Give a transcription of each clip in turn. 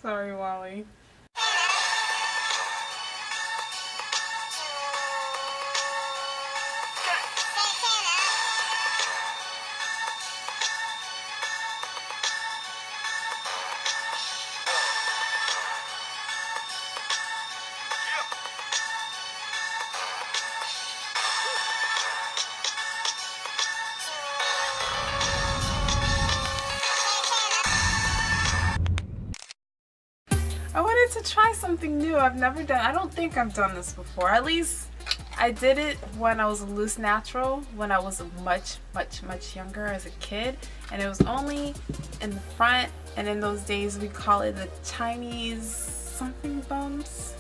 Sorry, Wally. I wanted to try something new. I've never done, I don't think I've done this before. At least I did it when I was a loose natural, when I was much younger as a kid. And it was only in the front, and in those days we call it the Chinese something bumps.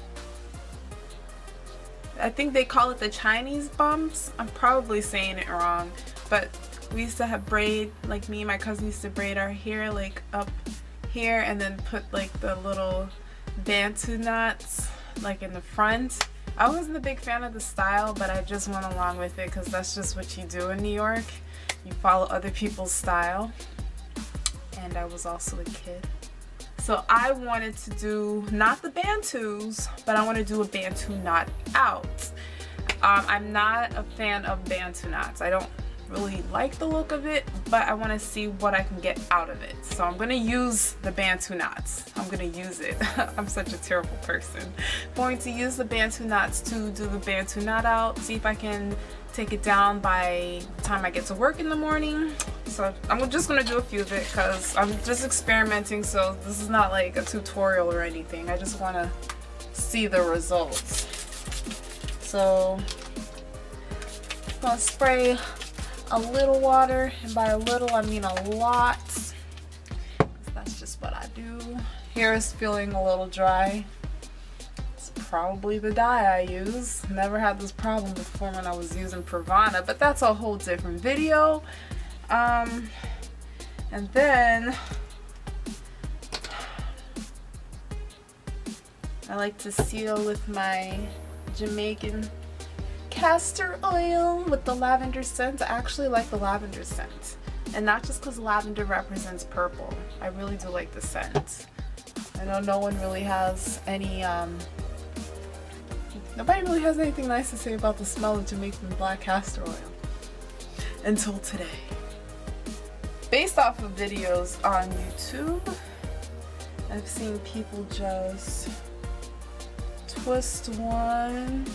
I think they call it the Chinese bumps. I'm probably saying it wrong, but we used to have braid, like me and my cousin used to braid our hair like up here and then put like the little bantu knots like in the front. I wasn't a big fan of the style, but I just went along with it because that's just what you do in New York. You follow other people's style. And I was also a kid. So I wanted to do not the bantus, but I want to do a bantu knot out. I'm not a fan of bantu knots. I don't really like the look of it, but I want to see what I can get out of it. So I'm going to use the bantu knots. I'm going to use it. I'm such a terrible person. I'm going to use the bantu knots to do the bantu knot out, see if I can take it down by the time I get to work in the morning. So I'm just going to do a few of it because I'm just experimenting, so this is not like a tutorial or anything. I just want to see the results. So I'm going to spray a little water, and by a little I mean a lot. That's just what I do. Hair is feeling a little dry. It's probably the dye I use. Never had this problem before when I was using Pravana, but that's a whole different video. And then I like to seal with my Jamaican castor oil with the lavender scent. I actually like the lavender scent, and not just because lavender represents purple. I really do like the scent. I know no one really has any nobody really has anything nice to say about the smell of Jamaican black castor oil until today. Based off of videos on YouTube, I've seen people just twist one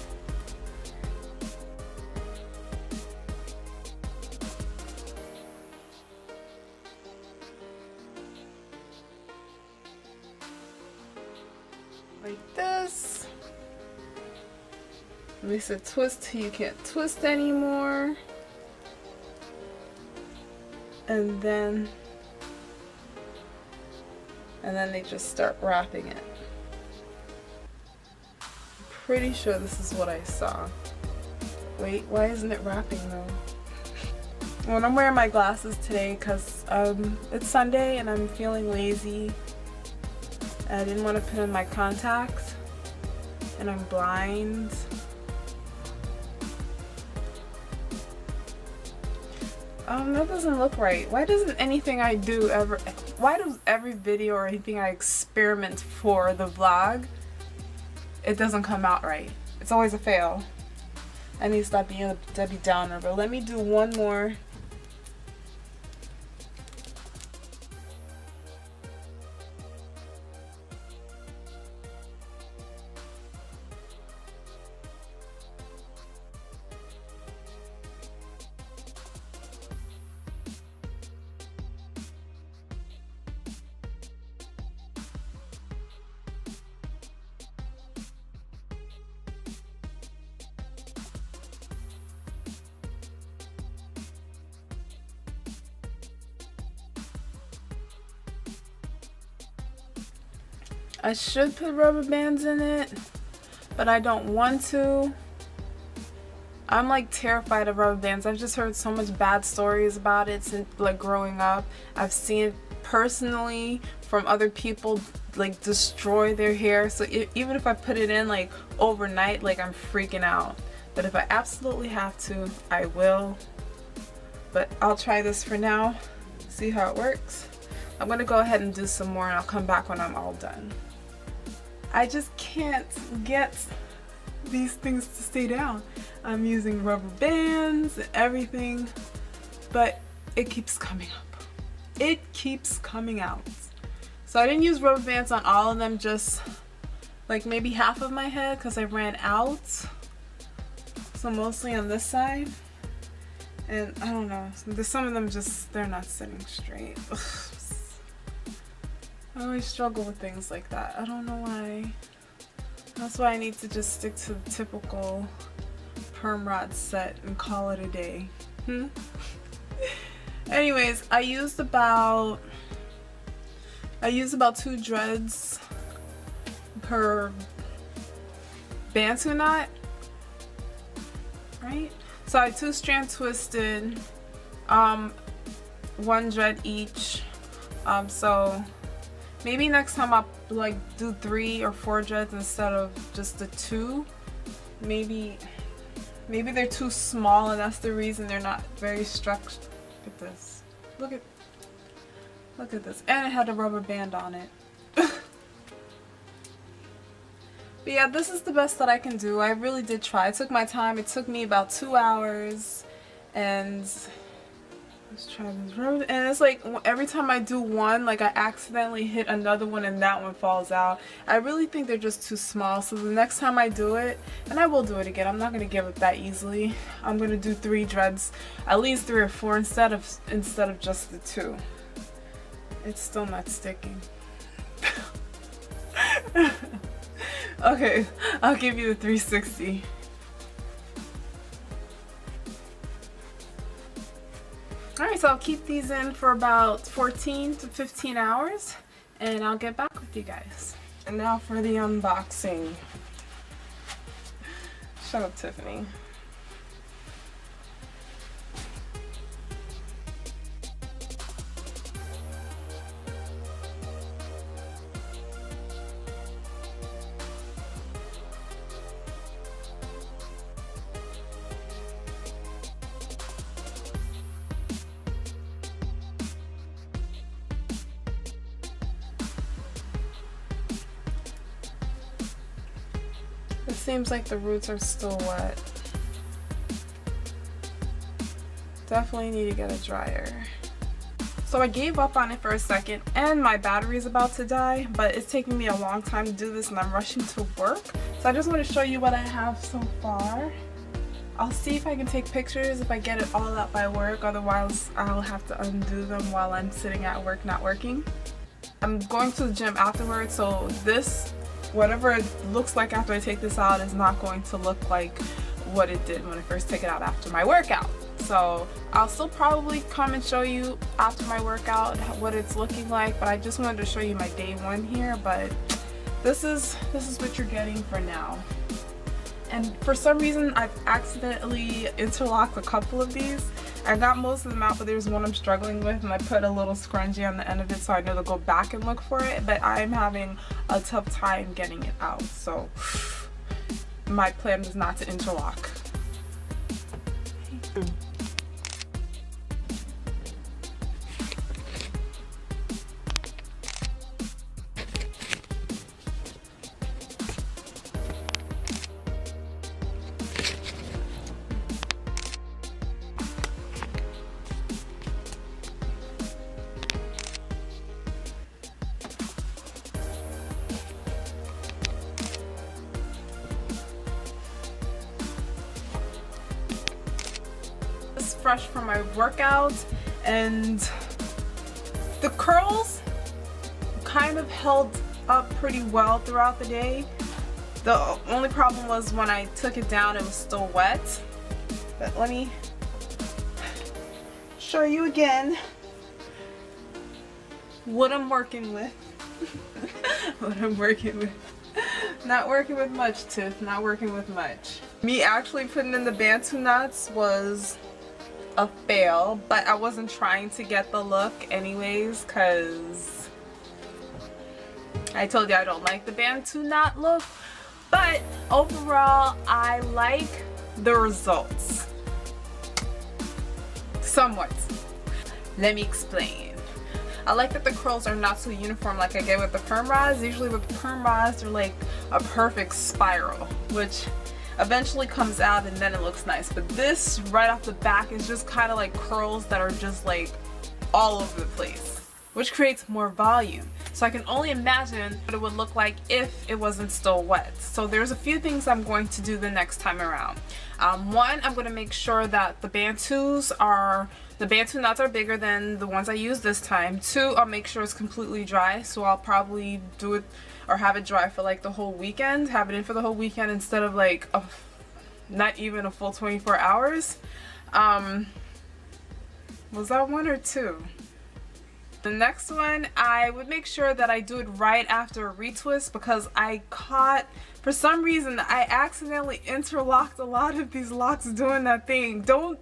like this. They said twist till you can't twist anymore. And then they just start wrapping it. I'm pretty sure this is what I saw. Wait, why isn't it wrapping though? Well, I'm wearing my glasses today because it's Sunday and I'm feeling lazy. I didn't want to put in my contacts, and I'm blind. That doesn't look right. Why doesn't anything I do ever, why does every video or anything I experiment for the vlog, it doesn't come out right? It's always a fail. I need to stop being a Debbie Downer, but let me do one more. I should put rubber bands in it, but I don't want to. I'm like terrified of rubber bands. I've just heard so much bad stories about it since like growing up. I've seen it personally from other people like destroy their hair. So even if I put it in like overnight, like I'm freaking out. But if I absolutely have to, I will. But I'll try this for now, see how it works. I'm gonna go ahead and do some more and I'll come back when I'm all done. I just can't get these things to stay down. I'm using rubber bands and everything, but it keeps coming up. It keeps coming out. So I didn't use rubber bands on all of them, just like maybe half of my head because I ran out. So mostly on this side. And I don't know, some of them just, they're not sitting straight. Ugh. I always struggle with things like that. I don't know why. That's why I need to just stick to the typical perm rod set and call it a day. Anyways, I used about 2 dreads per bantu knot, right? So I 2-strand twisted, 1 dread each. So maybe next time I'll like do 3 or 4 dreads instead of just the 2. Maybe they're too small and that's the reason they're not very structured. Look at this. Look at this. And it had a rubber band on it. But yeah, this is the best that I can do. I really did try. I took my time. It took me about 2 hours. And let's try this rubber. And it's like every time I do one, like I accidentally hit another one and that one falls out. I really think they're just too small. So the next time I do it, and I will do it again, I'm not going to give up that easily. I'm going to do 3 dreads, at least 3 or 4 instead of just the 2. It's still not sticking. Okay, I'll give you the 360. Alright, so I'll keep these in for about 14 to 15 hours and I'll get back with you guys. And now for the unboxing. Shut up, Tiffany. It seems like the roots are still wet. Definitely need to get a dryer. So I gave up on it for a second and my battery is about to die, but it's taking me a long time to do this and I'm rushing to work. So I just want to show you what I have so far. I'll see if I can take pictures if I get it all out by work, otherwise I'll have to undo them while I'm sitting at work not working. I'm going to the gym afterwards, so this, whatever it looks like after I take this out, is not going to look like what it did when I first took it out after my workout. So I'll still probably come and show you after my workout what it's looking like, but I just wanted to show you my day 1 here. But this is what you're getting for now. And for some reason I've accidentally interlocked a couple of these. I got most of them out, but there's one I'm struggling with and I put a little scrunchie on the end of it so I know to go back and look for it, but I'm having a tough time getting it out. So my plan is not to interlock. Fresh from my workout, and the curls kind of held up pretty well throughout the day. The only problem was when I took it down it was still wet, but let me show you again what I'm working with. What I'm working with. Not working with much, Tiff, not working with much. Me actually putting in the bantu knots was a fail, but I wasn't trying to get the look anyways because I told you I don't like the bantu knot look, but overall I like the results somewhat. Let me explain. I like that the curls are not so uniform like I get with the perm rods. Usually with perm rods, they're like a perfect spiral, which eventually comes out and then it looks nice. But this right off the back is just kind of like curls that are just like all over the place, which creates more volume. So I can only imagine what it would look like if it wasn't still wet. So there's a few things I'm going to do the next time around. One, I'm going to make sure that the bantu knots are bigger than the ones I used this time. Two, I'll make sure it's completely dry. So I'll probably do it or have it dry for like the whole weekend. Have it in for the whole weekend instead of like not even a full 24 hours. Was that one or two? The next one, I would make sure that I do it right after a retwist, because I caught, for some reason, I accidentally interlocked a lot of these locks doing that thing. Don't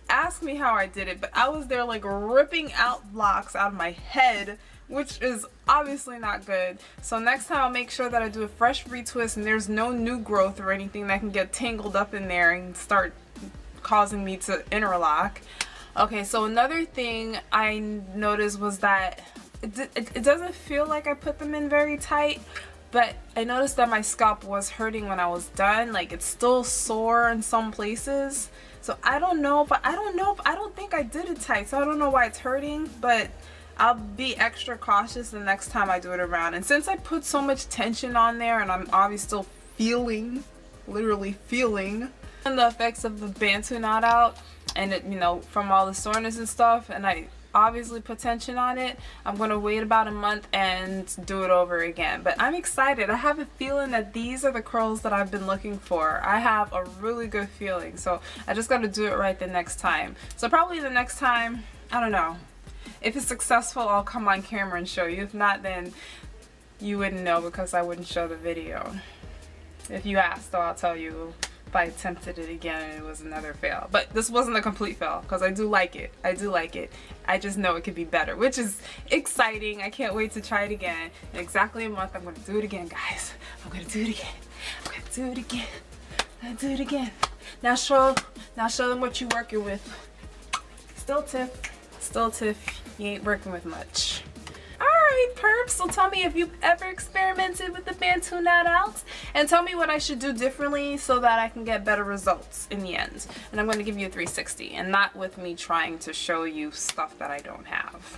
ask me how I did it, but I was there like ripping out locks out of my head, which is obviously not good. So next time I'll make sure that I do a fresh retwist and there's no new growth or anything that can get tangled up in there and start causing me to interlock. Okay, so another thing I noticed was that it doesn't feel like I put them in very tight, but I noticed that my scalp was hurting when I was done. Like, it's still sore in some places. So I don't know, but I don't think I did it tight, so I don't know why it's hurting, but I'll be extra cautious the next time I do it around. And since I put so much tension on there and I'm obviously still feeling, literally feeling, the effects of the bantu knot out, and it, you know, from all the soreness and stuff, and I obviously put tension on it, I'm gonna wait about a month and do it over again. But I'm excited. I have a feeling that these are the curls that I've been looking for. I have a really good feeling, so I just gotta do it right the next time. So probably the next time, I don't know, if it's successful, I'll come on camera and show you. If not, then you wouldn't know because I wouldn't show the video. If you asked, though, I'll tell you if I attempted it again and it was another fail. But this wasn't a complete fail because I do like it. I do like it. I just know it could be better, which is exciting. I can't wait to try it again. In exactly a month, I'm going to do it again, guys. I'm going to do it again. I'm going to do it again. I'm going to do it again. Now show them what you're working with. Still Tiff, you ain't working with much. Alright, perps, so tell me if you've ever experimented with the bantu knot out, and tell me what I should do differently so that I can get better results in the end. And I'm going to give you a 360, and not with me trying to show you stuff that I don't have.